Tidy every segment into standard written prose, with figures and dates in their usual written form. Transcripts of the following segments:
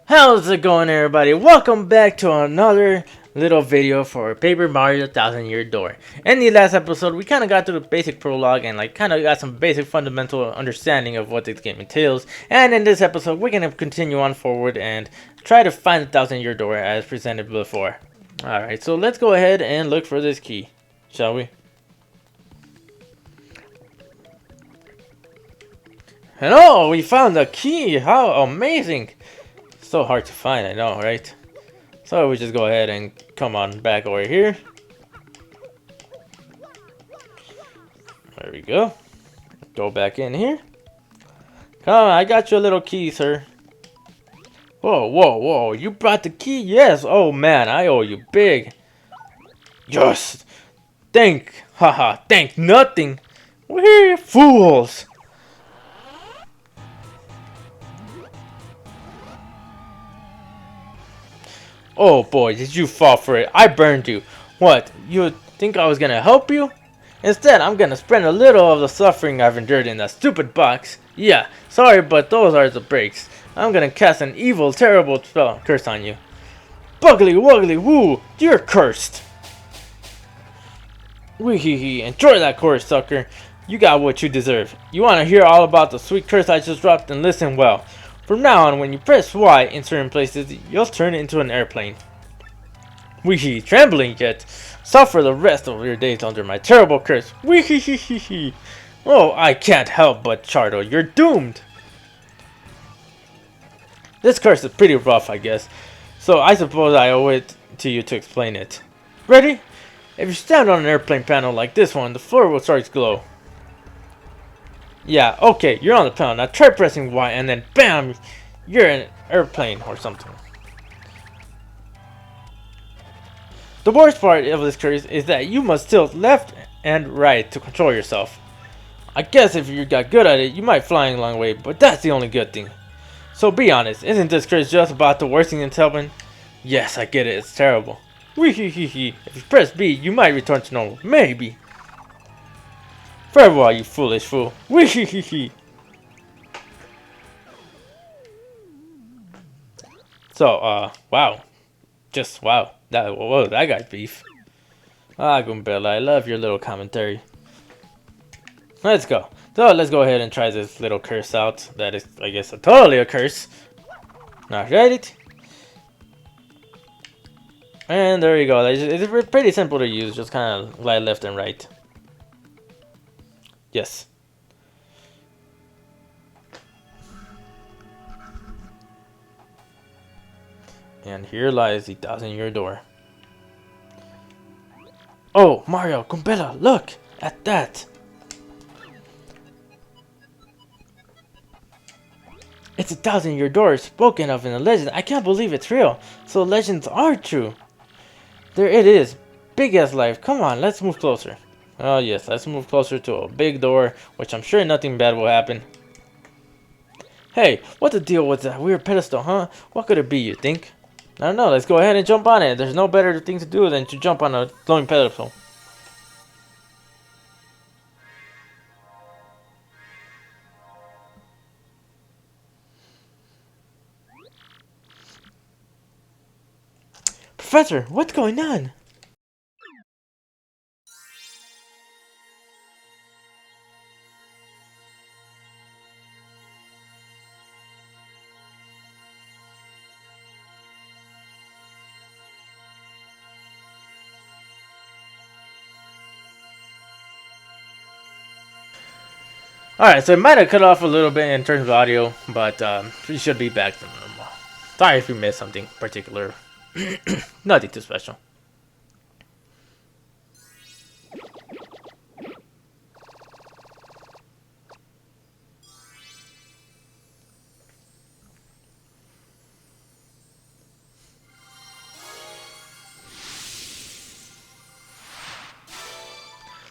How's it going, everybody? Welcome back to another little video for Paper Mario the Thousand Year Door. In the last episode, we kind of got to the basic prologue and kind of got some basic fundamental understanding of what this game entails. And in this episode, we're going to continue on forward and try to find the Thousand Year Door as presented before. Alright, so let's go ahead and look for this key, shall we? Hello, we found the key! How amazing! So hard to find, I know, right? So we just go ahead and come on back over here. There we go. Go back in here. Come on, I got your little key, sir. Whoa, whoa, whoa. You brought the key? Yes. Oh, man, I owe you big. Yes. Thank nothing. We're fools. Oh boy, did you fall for it. I burned you. What, you think I was gonna help you? Instead, I'm gonna spread a little of the suffering I've endured in that stupid box. Yeah, sorry, but those are the breaks. I'm gonna cast an evil, terrible spell curse on you. Buggly wuggly woo, you're cursed. Wee hee hee, enjoy that chorus, sucker. You got what you deserve. You wanna hear all about the sweet curse I just dropped? Then listen well. From now on, when you press Y in certain places, you'll turn into an airplane. Weehee, trembling yet. Suffer the rest of your days under my terrible curse. Weehee. Oh, I can't help but Chardo, you're doomed. This curse is pretty rough, I guess. So I suppose I owe it to you to explain it. Ready? If you stand on an airplane panel like this one, the floor will start to glow. Yeah, okay, you're on the panel. Now try pressing Y and then BAM! You're an airplane or something. The worst part of this curse is that you must tilt left and right to control yourself. I guess if you got good at it, you might fly a long way, but that's the only good thing. So be honest, isn't this curse just about the worst thing that's happened? Yes, I get it, it's terrible. Wee-hee-hee-hee. If you press B, you might return to normal. Maybe. Farewell, you foolish fool. Wee-hee-hee-hee. So, wow. Just wow. Whoa, that guy's beef. Ah, Goombella, I love your little commentary. Let's go. So, let's go ahead and try this little curse out. That is, I guess, totally a curse. Alright. And there you go. It's pretty simple to use. Just kind of glide left and right. Yes. And here lies the Thousand-Year Door. Oh, Mario, Goombella, look at that. It's a Thousand-Year Door spoken of in the legend. I can't believe it's real. So legends are true. There it is. Big as life. Come on, let's move closer. Oh yes, let's move closer to a big door, which I'm sure nothing bad will happen. Hey, what's the deal with that weird pedestal, huh? What could it be, you think? I don't know, let's go ahead and jump on it. There's no better thing to do than to jump on a glowing pedestal. Professor, what's going on? Alright, so it might have cut off a little bit in terms of audio, but we should be back to normal. Sorry if we missed something particular. Nothing too special.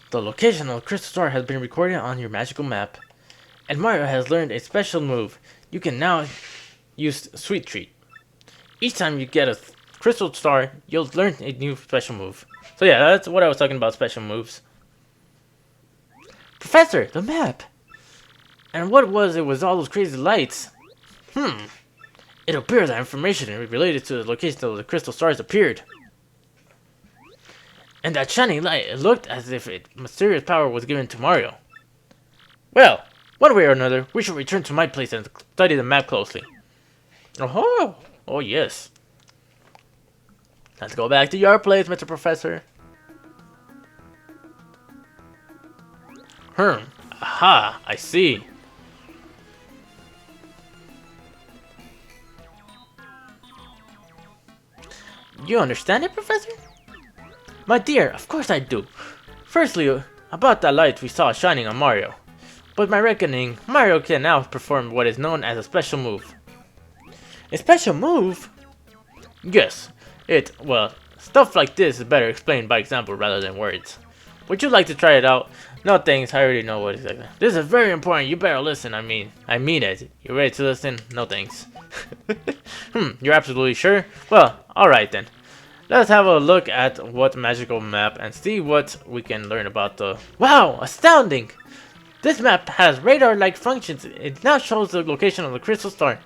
The location of the Crystal Star has been recorded on your magical map. And Mario has learned a special move. You can now use Sweet Treat. Each time you get a Crystal Star, you'll learn a new special move. So yeah, that's what I was talking about, special moves. Professor, the map! And what was it with all those crazy lights? It appears that information related to the location of the crystal stars appeared. And that shining light, it looked as if mysterious power was given to Mario. Well, one way or another, we should return to my place and study the map closely. Oh, oh yes. Let's go back to your place, Mr. Professor. Aha, I see. You understand it, Professor? My dear, of course I do. Firstly, about that light we saw shining on Mario. But my reckoning, Mario can now perform what is known as a special move. A special move? Yes. Well, stuff like this is better explained by example rather than words. Would you like to try it out? No thanks, I already know what exactly. This is very important, you better listen, I mean it. You ready to listen? No thanks. You're absolutely sure? Well, alright then. Let's have a look at what magical map and see what we can learn about the... Wow! Astounding! This map has radar-like functions. It now shows the location of the crystal star.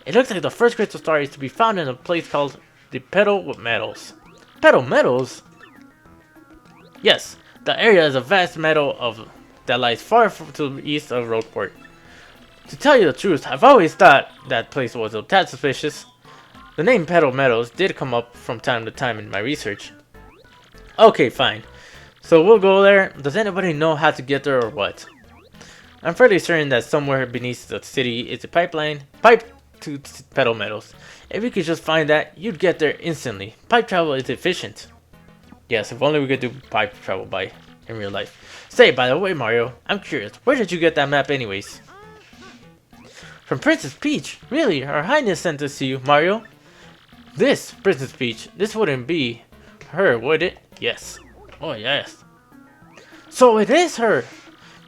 It looks like the first crystal star is to be found in a place called the Petal Meadows. Petal Meadows? Yes, the area is a vast meadow that lies far to the east of Rogueport. To tell you the truth, I've always thought that place was a tad suspicious. The name Petal Meadows did come up from time to time in my research. Okay, fine. So we'll go there. Does anybody know how to get there or what? I'm fairly certain that somewhere beneath the city is a pipe to Petal Meadows. If you could just find that, you'd get there instantly. Pipe travel is efficient. Yes, if only we could do pipe travel in real life. Say, by the way, Mario, I'm curious, where did you get that map anyways? From Princess Peach? Really? Her Highness sent this to you, Mario? This, Princess Peach, this wouldn't be her, would it? Yes. Oh, yes. So it is her!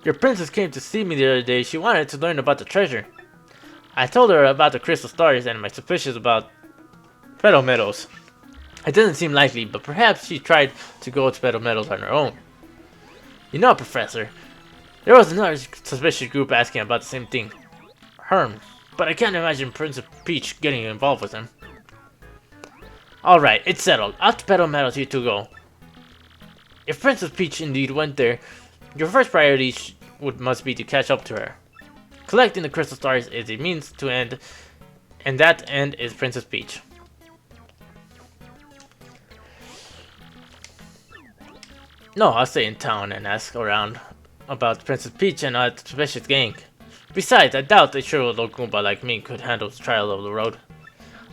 Your princess came to see me the other day. She wanted to learn about the treasure. I told her about the crystal stars and my suspicions about Petal Meadows. It doesn't seem likely, but perhaps she tried to go to Petal Meadows on her own. You know, Professor, there was another suspicious group asking about the same thing. But I can't imagine Princess Peach getting involved with them. Alright, it's settled. Out to Petal Meadows you two go. If Princess Peach indeed went there, your first priority must be to catch up to her. Collecting the crystal stars is a means to end, and that end is Princess Peach. No, I'll stay in town and ask around about Princess Peach and our suspicious gang. Besides, I doubt a sure old Goomba like me could handle the trial of the road.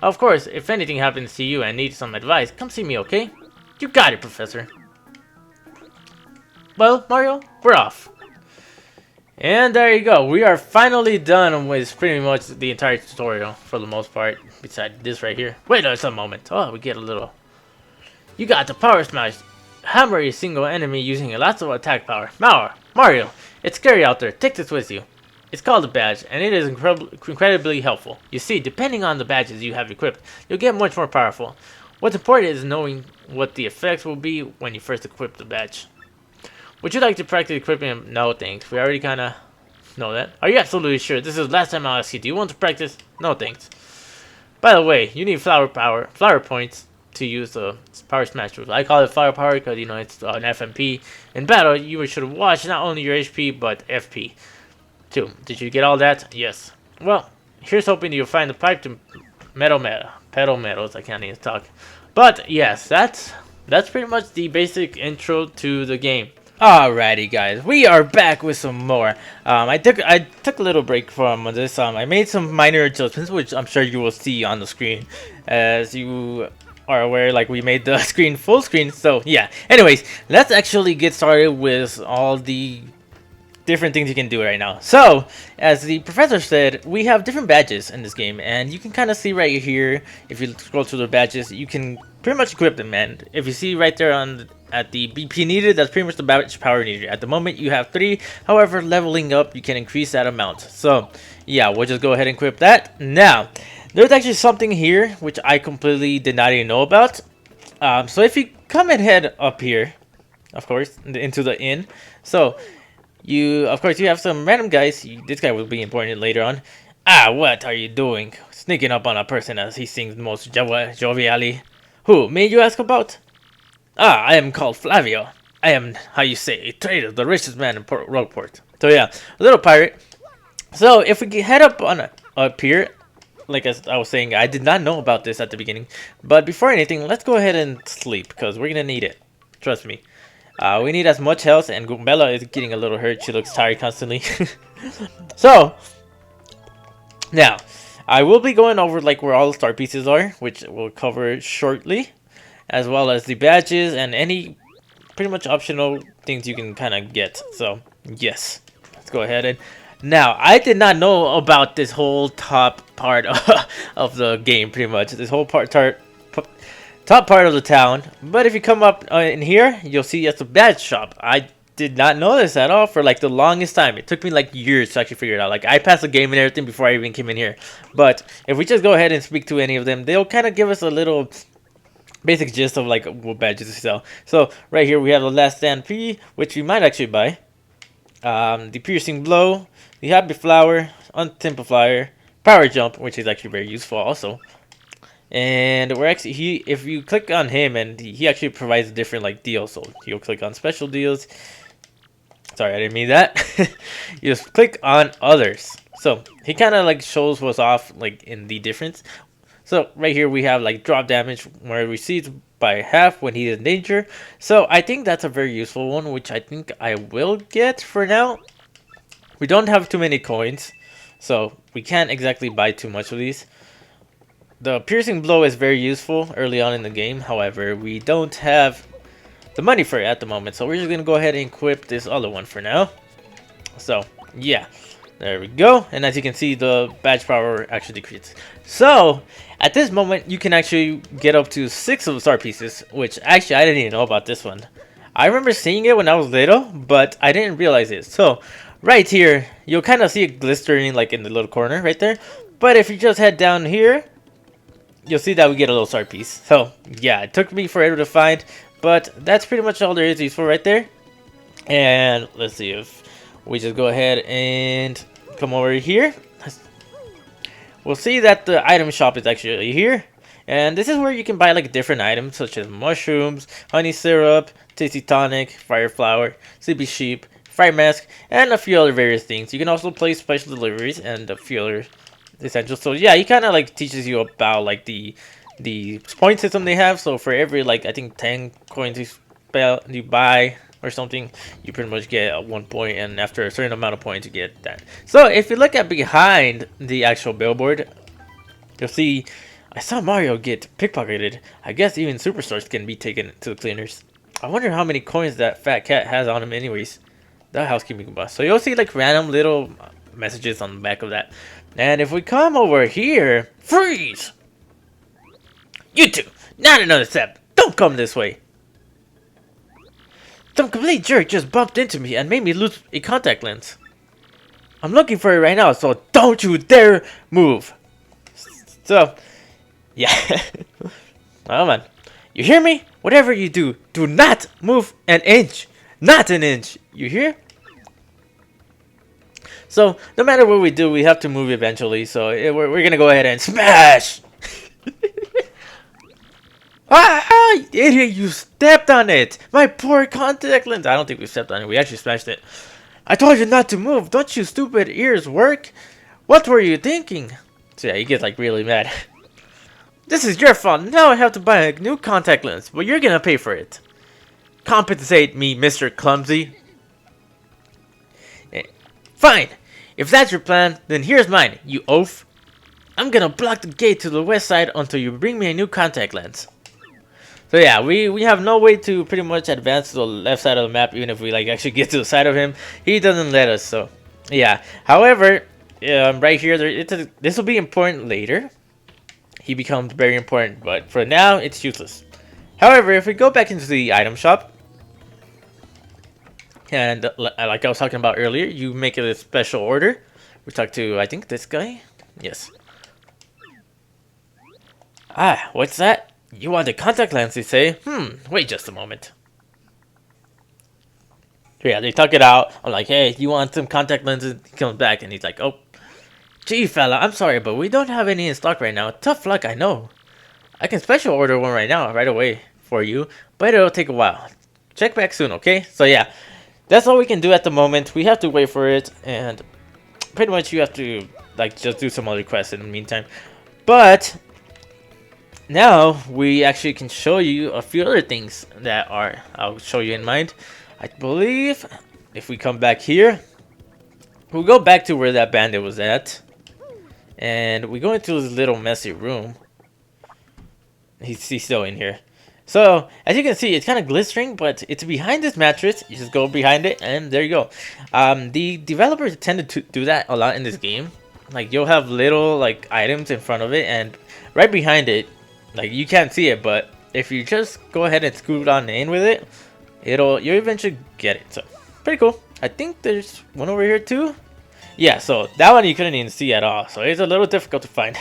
Of course, if anything happens to you and need some advice, come see me, okay? You got it, Professor. Well, Mario, we're off. And there you go. We are finally done with pretty much the entire tutorial for the most part. Besides this right here. Wait a moment. Oh, we get a little... You got the power smash. Hammer a single enemy using a lot of attack power. Mario, it's scary out there. Take this with you. It's called a badge, and it is incredibly helpful. You see, depending on the badges you have equipped, you'll get much more powerful. What's important is knowing what the effects will be when you first equip the badge. Would you like to practice equipping? No thanks. We already kinda know that. Are you absolutely sure? This is the last time I'll ask you. Do you want to practice? No thanks. By the way, you need flower points to use the power smash move. I call it flower power because, you know, it's an FMP. In battle, you should watch not only your HP, but FP. too. Did you get all that? Yes. Well, here's hoping you'll find the pipe to Petal Meadows. I can't even talk. But yes, that's pretty much the basic intro to the game. Alrighty, guys, we are back with some more. I took a little break from this. I made some minor adjustments, which I'm sure you will see on the screen, as you are aware. Like, we made the screen full screen. So yeah. Anyways, let's actually get started with all the different things you can do right now. So, as the professor said, we have different badges in this game, and you can kind of see right here, if you scroll through the badges, you can pretty much equip them. And if you see right there at the BP needed, that's pretty much the badge power needed. At the moment, you have 3. However, leveling up, you can increase that amount. So, yeah, we'll just go ahead and equip that. Now, there's actually something here which I completely did not even know about. So if you come and head up here, of course, into the inn. So, of course, you have some random guys. This guy will be important later on. Ah, what are you doing? Sneaking up on a person as he sings most jovially. Who, me you ask about? Ah, I am called Flavio. I am, how you say, a trader, the richest man in rogueport. So yeah, a little pirate. So if we head up on up here, like as I was saying, I did not know about this at the beginning. But before anything, let's go ahead and sleep, because we're going to need it. Trust me. We need as much health, and Gumbella is getting a little hurt. She looks tired constantly. So, now, I will be going over like where all the star pieces are, which we'll cover shortly. As well as the badges and any pretty much optional things you can kind of get. So, yes. Let's go ahead and... Now, I did not know about this whole top part of the game, pretty much. This whole top part of the town. But if you come up in here, you'll see it's a badge shop. I did not know this at all for like the longest time. It took me like years to actually figure it out. Like, I passed the game and everything before I even came in here. But if we just go ahead and speak to any of them, they'll kind of give us a little basic gist of like what badges to sell. So right here we have the last stand P, which we might actually buy. The piercing blow, the happy flower, untemplifier, power jump, which is actually very useful also. And we're actually if you click on him, and he actually provides different like deals. So you'll click on special deals. Sorry, I didn't mean that. You just click on others. So he kind of like shows what's off like in the difference. So right here we have like drop damage where it recedes by half when he is in danger. So I think that's a very useful one, which I think I will get for now. We don't have too many coins, so we can't exactly buy too much of these. The piercing blow is very useful early on in the game. However, we don't have the money for it at the moment. So we're just going to go ahead and equip this other one for now. So yeah. There we go, and as you can see, the badge power actually decreases. So, at this moment, you can actually get up to 6 of the star pieces, which actually I didn't even know about this one. I remember seeing it when I was little, but I didn't realize it. So, right here, you'll kind of see it glistering like in the little corner right there. But if you just head down here, you'll see that we get a little star piece. So, yeah, it took me forever to find, but that's pretty much all there is useful right there. And let's see if we just go ahead and come over here. We'll see that the item shop is actually here. And this is where you can buy like different items such as mushrooms, honey syrup, tasty tonic, fire flower, sleepy sheep, fire mask, and a few other various things. You can also place special deliveries and a few other essentials. So yeah, he kind of like teaches you about like the point system they have. So for every like I think 10 coins you buy or something, you pretty much get 1 point, and after a certain amount of points you get that. So if you look at behind the actual billboard, you'll see I saw Mario get pickpocketed. I guess even superstars can be taken to the cleaners. I wonder how many coins that fat cat has on him anyways. That housekeeping boss. So you'll see like random little messages on the back of that. And if we come over here, freeze! You two, not another step. Don't come this way. Some complete jerk just bumped into me and made me lose a contact lens. I'm looking for it right now, so don't you dare move. So, yeah. Oh man. You hear me? Whatever you do, do not move an inch. Not an inch. You hear? So, no matter what we do, we have to move eventually. So, we're going to go ahead and smash. Ah, idiot, you stepped on it! My poor contact lens! I don't think we stepped on it, we actually smashed it. I told you not to move, don't you stupid ears work? What were you thinking? So yeah, he gets like really mad. This is your fault, now I have to buy a new contact lens, but you're gonna pay for it. Compensate me, Mr. Clumsy. Fine, if that's your plan, then here's mine, you oaf. I'm gonna block the gate to the west side until you bring me a new contact lens. So yeah, we have no way to pretty much advance to the left side of the map, even if we like actually get to the side of him. He doesn't let us, so yeah. However, right here, this will be important later. He becomes very important, but for now, it's useless. However, if we go back into the item shop, and like I was talking about earlier, you make a special order. We talk to, I think, this guy? Yes. Ah, what's that? You want the contact lens, you say? Wait just a moment. So yeah, they talk it out. I'm like, hey, you want some contact lenses? He comes back and he's like, oh. Gee, fella, I'm sorry, but we don't have any in stock right now. Tough luck, I know. I can special order one right now, right away, for you, but it'll take a while. Check back soon, okay? So yeah, that's all we can do at the moment. We have to wait for it, and pretty much you have to, like, just do some other quests in the meantime. But now we actually can show you a few other things that are, I'll show you in mind. I believe if we come back here, we'll go back to where that bandit was at, and we go into this little messy room. He's still in here. So, as you can see, it's kind of glistering, but it's behind this mattress. You just go behind it, and there you go. The developers tend to do that a lot in this game. Like, you'll have little, like, items in front of it, and right behind it, like, you can't see it, but if you just go ahead and scoot on in with it, you'll eventually get it. So, pretty cool. I think there's one over here, too. Yeah, so that one you couldn't even see at all, so it's a little difficult to find.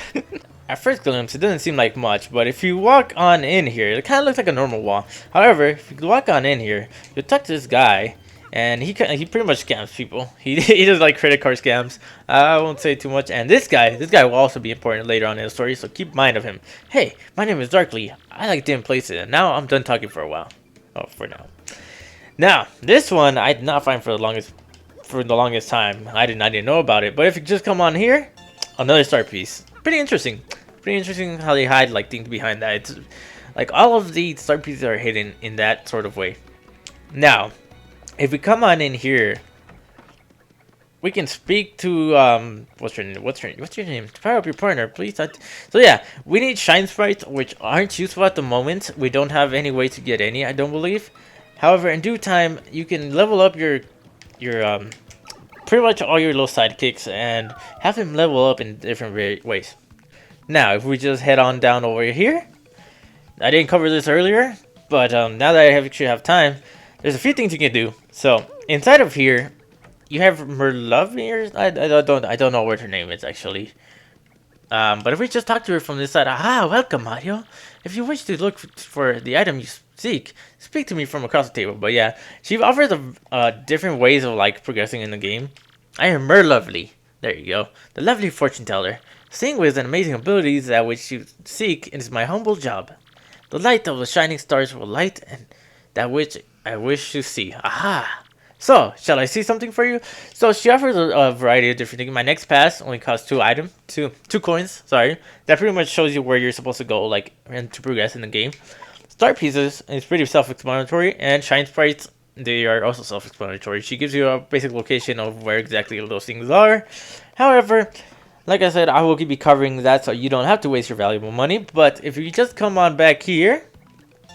At first glimpse, it doesn't seem like much, but if you walk on in here, it kind of looks like a normal wall. However, if you walk on in here, you'll talk to this guy, and he pretty much scams people. He does like credit card scams. I won't say too much. And this guy will also be important later on in the story, so keep mind of him. Hey, my name is Darkly. I like dim places, and now I'm done talking for a while. Oh, for now. Now, this one I did not find for the longest time. I didn't know about it. But if you just come on here, another start piece. Pretty interesting. Pretty interesting how they hide like things behind that. It's like all of the start pieces are hidden in that sort of way. Now, if we come on in here, we can speak to what's your name? To power up your partner, please. So yeah, we need shine sprites, which aren't useful at the moment. We don't have any way to get any, I don't believe. However, in due time, you can level up your pretty much all your little sidekicks and have them level up in different ways. Now, if we just head on down over here, I didn't cover this earlier, but now that I actually have time, there's a few things you can do. So inside of here, you have Merlovier. I don't know what her name is actually. But if we just talk to her from this side, aha, welcome Mario. If you wish to look for the item you seek, speak to me from across the table. But yeah, she offers different ways of like progressing in the game. I am Merlovely. There you go, the lovely fortune teller. Seeing with and amazing abilities that which you seek is my humble job. The light of the shining stars will light and that which I wish to see. Aha! So, shall I see something for you? So she offers a variety of different things. My next pass only costs two coins. Sorry, that pretty much shows you where you're supposed to go, like, and to progress in the game. Start pieces is pretty self-explanatory, and shine sprites, they are also self-explanatory. She gives you a basic location of where exactly those things are. However, like I said, I will be covering that so you don't have to waste your valuable money. But if you just come on back here,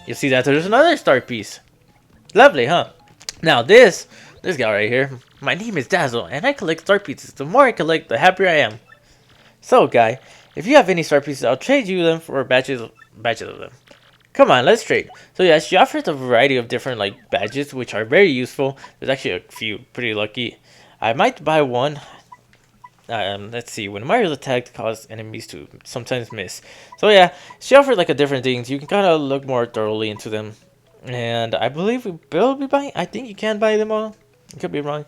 you'll see that there's another start piece. Lovely, huh? Now this guy right here, my name is Dazzle, and I collect start pieces. The more I collect, the happier I am. So, guy, if you have any start pieces, I'll trade you them for batches of them. Come on, let's trade. So yeah, she offers a variety of different like badges, which are very useful. There's actually a few, pretty lucky. I might buy one. Let's see. When Mario's attacked, cause enemies to sometimes miss. So yeah, she offered like a different things. You can kind of look more thoroughly into them. And I believe we'll be buying. I think you can buy them all. I could be wrong,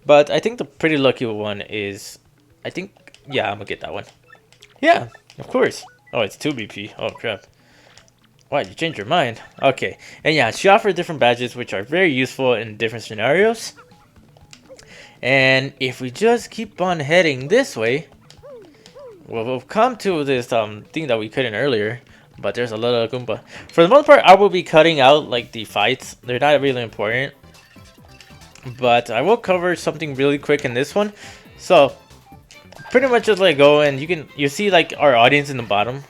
but I think the pretty lucky one is. Yeah, I'm gonna get that one. Yeah, of course. Oh, it's 2 BP. Oh crap. Why, you changed your mind? Okay, and yeah, she offered different badges which are very useful in different scenarios. And if we just keep on heading this way, we'll come to this thing that we couldn't earlier. But there's a lot of Goomba. For the most part, I will be cutting out like the fights. They're not really important. But I will cover something really quick in this one. So pretty much just like go and you see like our audience in the bottom.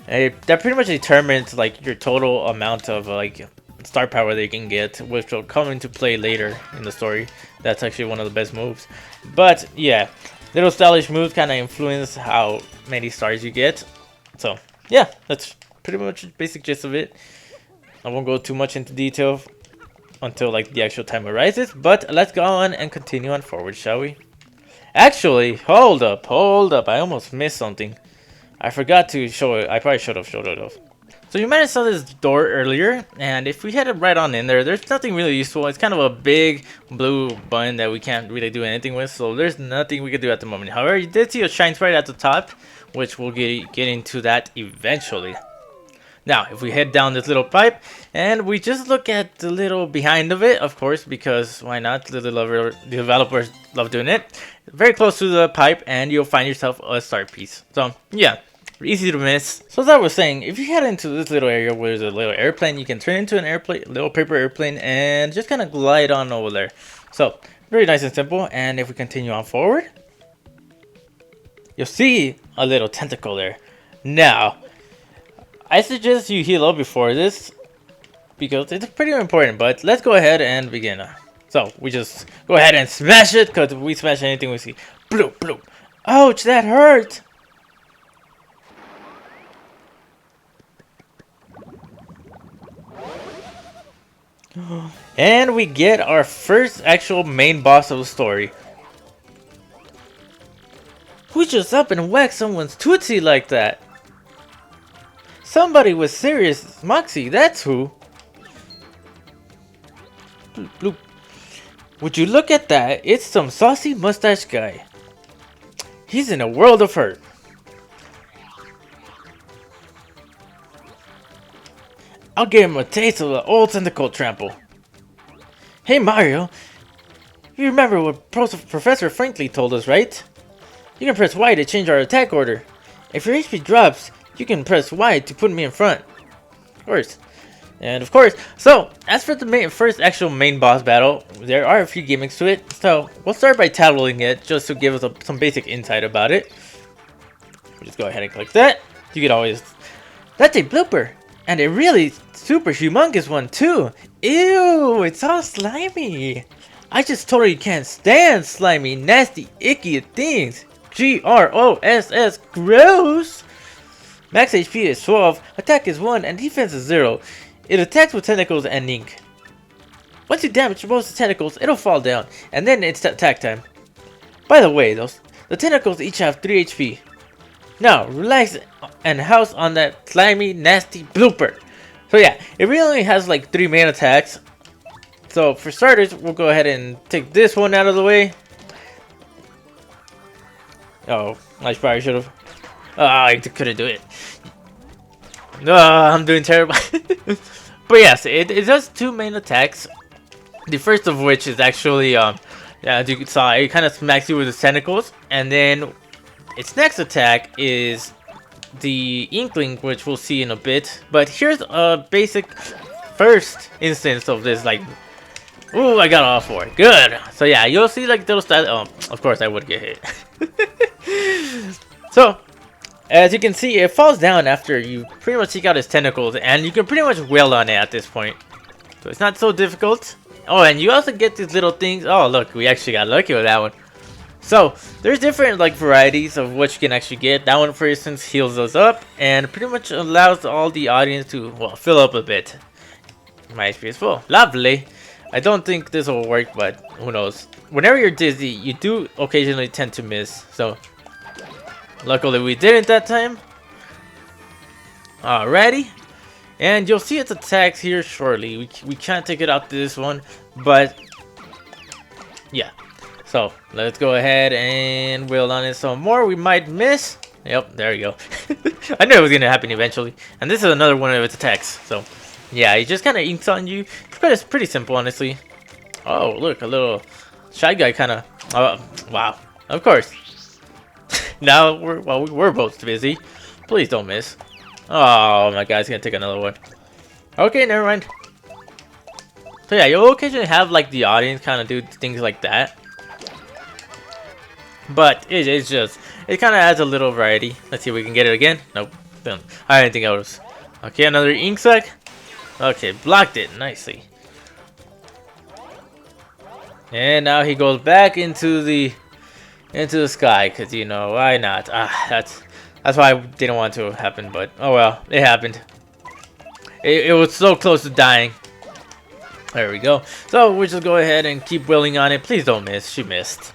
That pretty much determines like your total amount of like star power that you can get, which will come into play later in the story. That's actually one of the best moves. But yeah, little stylish moves kind of influence how many stars you get. So yeah, that's pretty much the basic gist of it. I won't go too much into detail until like the actual time arises, but let's go on and continue on forward, shall we? Actually, hold up, I almost missed something. I forgot to show it. I probably should have showed it off. So you might have saw this door earlier, and if we head right on in there, there's nothing really useful. It's kind of a big blue button that we can't really do anything with, so there's nothing we can do at the moment. However, you did see a shine sprite at the top, which we'll get into that eventually. Now, if we head down this little pipe, and we just look at the little behind of it, of course, because why not? The developers love doing it. Very close to the pipe, and you'll find yourself a start piece. So, yeah, easy to miss. So as I was saying, if you head into this little area where there's a little airplane, you can turn into an airplane, little paper airplane, and just kind of glide on over there. So, very nice and simple. And if we continue on forward, you'll see a little tentacle there. Now, I suggest you heal up before this, because it's pretty important, but let's go ahead and begin. So, we just go ahead and smash it, because if we smash anything we see. Bloop, bloop. Ouch, that hurt! And we get our first actual main boss of the story. Who just up and whacked someone's tootsie like that? Somebody with serious moxie, that's who. Bloop, bloop. Would you look at that? It's some saucy mustache guy. He's in a world of hurt. I'll give him a taste of the old tentacle trample. Hey Mario, you remember what Professor Franklin told us, right? You can press Y to change our attack order. If your HP drops, you can press Y to put me in front. Of course. And of course, so as for the first actual main boss battle, there are a few gimmicks to it. So we'll start by tattling it just to give us some basic insight about it. We'll just go ahead and click that. You can always... That's a blooper! And a really super humongous one too! Ew, it's all slimy! I just totally can't stand slimy, nasty, icky things! Gross! Gross! Max HP is 12, attack is 1, and defense is 0. It attacks with tentacles and ink. Once you damage most of the tentacles, it'll fall down, and then it's attack time. By the way, the tentacles each have 3 HP. Now, relax and house on that slimy, nasty blooper. So yeah, it really only has like 3 main attacks. So for starters, we'll go ahead and take this one out of the way. Oh, I probably should have. Oh, I couldn't do it. No, I'm doing terrible. But yes, it does 2 main attacks. The first of which is actually, as you saw, it kind of smacks you with its tentacles. And then its next attack is the Inkling, which we'll see in a bit. But here's a basic first instance of this, like... Ooh, I got all 4. Good! So yeah, you'll see like those stats. Oh, of course I would get hit. So, as you can see, it falls down after you pretty much take out its tentacles, and you can pretty much wail on it at this point. So it's not so difficult. Oh, and you also get these little things. Oh, look, we actually got lucky with that one. So, there's different like varieties of what you can actually get. That one, for instance, heals us up, and pretty much allows all the audience to, well, fill up a bit. My HP is full. Lovely. I don't think this will work, but who knows. Whenever you're dizzy, you do occasionally tend to miss. So, luckily we didn't that time. Alrighty. And you'll see its attacks here shortly. We can't take it out this one, but yeah. So, let's go ahead and wheel on it some more. We might miss. Yep, there you go. I knew it was going to happen eventually. And this is another one of its attacks. So, yeah, he just kind of inks on you. It's pretty simple, honestly. Oh, look, a little shy guy kind of... wow. Of course. Now, we're both busy. Please don't miss. Oh, my guy's going to take another one. Okay, never mind. So, yeah, you'll occasionally have, like, the audience kind of do things like that. But it's just, it kind of adds a little variety. Let's see if we can get it again. Nope. I didn't think I was. Okay, another ink sac. Okay, blocked it nicely. And now he goes back into the sky, cause you know why not? That's why I didn't want to happen, but oh well, it happened. It was so close to dying. There we go. So we'll just go ahead and keep willing on it. Please don't miss. She missed.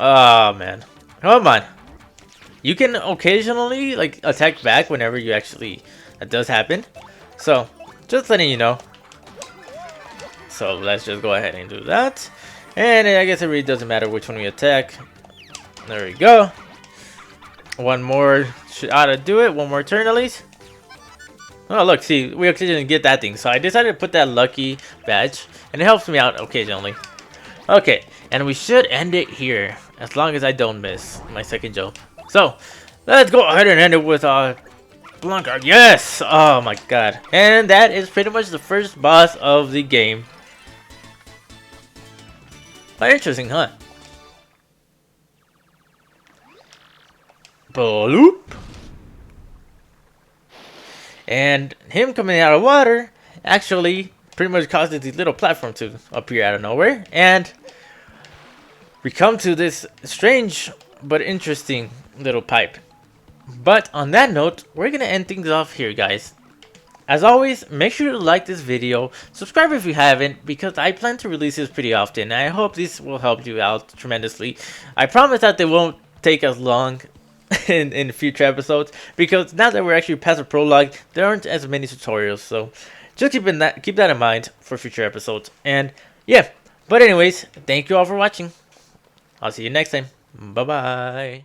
Oh man, come on. You can occasionally like attack back whenever you actually that does happen. So just letting you know. So let's just go ahead and do that. And I guess it really doesn't matter which one we attack. There we go. One more ought to do it. One more turn at least. Oh look, see, we occasionally get that thing. So I decided to put that lucky badge, and it helps me out occasionally. Okay, and we should end it here, as long as I don't miss my second jump. So let's go ahead and end it with Blunker. Yes! Oh my god. And that is pretty much the first boss of the game. Quite interesting, huh? Bloop. And him coming out of water actually pretty much causes these little platforms to appear out of nowhere. And we come to this strange but interesting little pipe. But on that note, we're gonna end things off here, guys. As always, make sure to like this video, subscribe if you haven't, because I plan to release this pretty often, and I hope this will help you out tremendously. I promise that they won't take as long in future episodes, because now that we're actually past the prologue, there aren't as many tutorials, so just keep that in mind for future episodes. And yeah, but anyways, thank you all for watching. I'll see you next time. Bye bye.